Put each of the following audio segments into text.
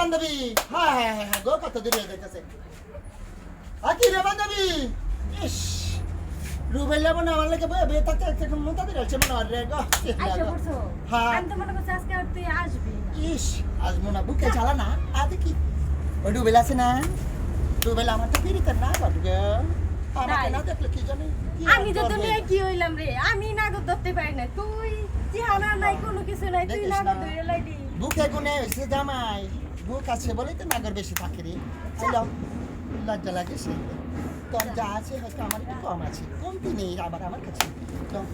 বান্ধবী হ্যাঁ হ্যাঁ হ্যাঁ হ্যাঁ গো কত দূরে যাইতেছে কি রে বান্ধবী ইস রুবেল যাবো না আমার লাগে বিয়ে থাকতে একটু মোটা দিয়ে রাখছে মনে হয় রে গো আইসা পড়ছো হ্যাঁ আমি তো মনে করছি আজকে আর তুই আসবি ইস আসবো না বুকে জ্বালা না আদে কি ওই রুবেল আছে না রুবেল আমার তো ফিরিতে না বাটুকে আমাকে না দেখলে কি জানি আমি তো দুনিয়া কি হইলাম রে আমি নাগর ধরতে পারি না তুই চেহারা নাই কোনো কিছু নাই তুই নাগর ধরে লাইবি বুকে গুনে হয়েছে জামাই বুক আছে বলেই তো নাগর বেশি থাকে রে চলো লজ্জা লাগে সে তোর যা আছে হয়তো আমার একটু কম আছে কমতি নেই আবার আমার কাছে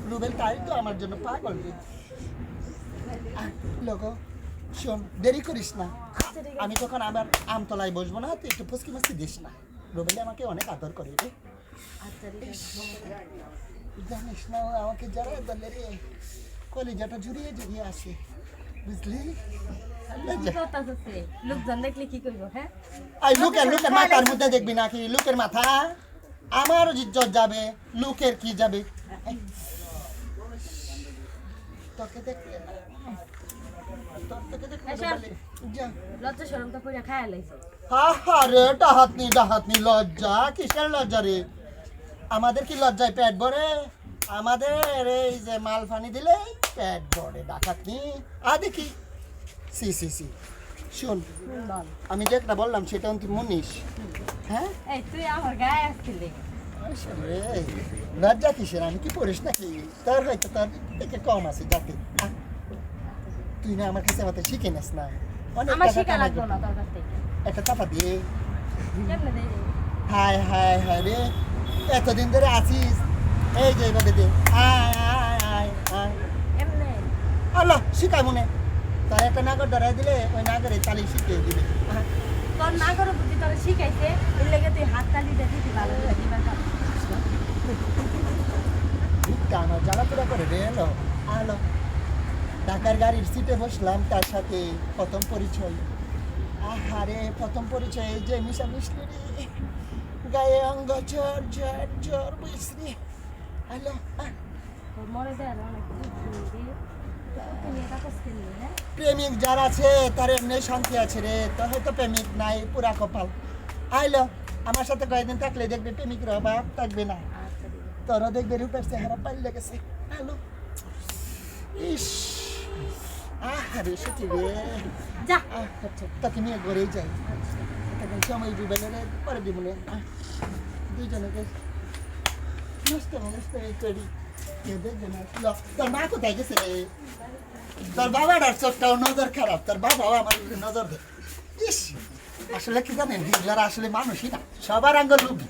রুবেল তাই তো আমার জন্য পাগল রে লোগো শোন দেরি করিস না আমি যখন আবার আমতলায় বসবো না তুই একটু ফুসকি ফুসকি দিস না রুবেলে আমাকে অনেক আদর করে রে জানিস না ও আমাকে যারা দলে রে কলিজাটা জুড়িয়ে জুড়িয়ে আসে বুঝলি লোকজন দেখলে কি করবো হ্যাঁ আই লোকের মাথার মধ্যে দেখবি নাকি লোকের মাথা আমার ইজ্জত যাবে লোকের কি যাবে তোকে দেখলে লজ্জা শরম তো পুরা খায়া লাইছে রে ডাহাতনি লজ্জা কিসের লজ্জা রে আমাদের কি লজ্জায় পেট ভরে আমাদের এই যে মাল ফানি দিলে পেট ভরে ডাকাতনি দেখি সি সি সি শোন আমি যেটা বললাম সেটা তুই মনিস হ্যাঁ এই তুই আমার গায়ে আসছিলি আসলে লজ্জা কিসের আমি কি পড়িস নাকি তোর হয়তো তোর থেকে কম আছে যাতে তুই না আমার কাছে আমাকে শিখে নাস না আমার শিখা লাগলো না তোর কাছ থেকে একটা চাপা দিয়ে কেমনে দেই হায় হায় হায় রে এতদিন ধরে আছিস এই যে এইভাবে দে হায় হায় হায় হায় এমনে আল্লাহ শিখাই মনে তার একটা নাগর ধরাই দিলে ওই নাগরে তালি শিখিয়ে দিবে তোর নাগর বুদ্ধি তোর শিখাইছে এর লেগে তুই হাত তালি দিয়ে দিবি ভালো করে দিবা আমার জ্বালাপোড়া করে রে এলো আলো ঢাকার গাড়ির সিটে বসলাম তার সাথে প্রথম পরিচয় আহারে প্রথম পরিচয় যে মিশা মিশলি রে গায়ে অঙ্গ জ্বর জ্বর জ্বর বুঝলি হ্যালো তোর মরে যায় না অনেক প্রেমিক যার আছে তার এমনি শান্তি আছে রে তো হয়তো প্রেমিক নাই পুরা কপাল আইলো আমার সাথে কয়েকদিন থাকলে দেখবে প্রেমিকের অভাব থাকবে না তোরা দেখবে রূপের চেহারা পাল্লে গেছে হ্যালো ইস আরে সত্যি রে যা তোকে নিয়ে ঘরেই যাই তখন সময় ডুবেলে পরে দিব দুইজনকে নষ্ট করি কেউ দেখবে না তোর মা কোথায় গেছে তোর বাবাটার চোখটাও নজর খারাপ তোর বাবাও আমার নজর দেয় ইস আসলে কি জানেন হিজলারা আসলে মানুষই না সবার আঙ্গ লুবি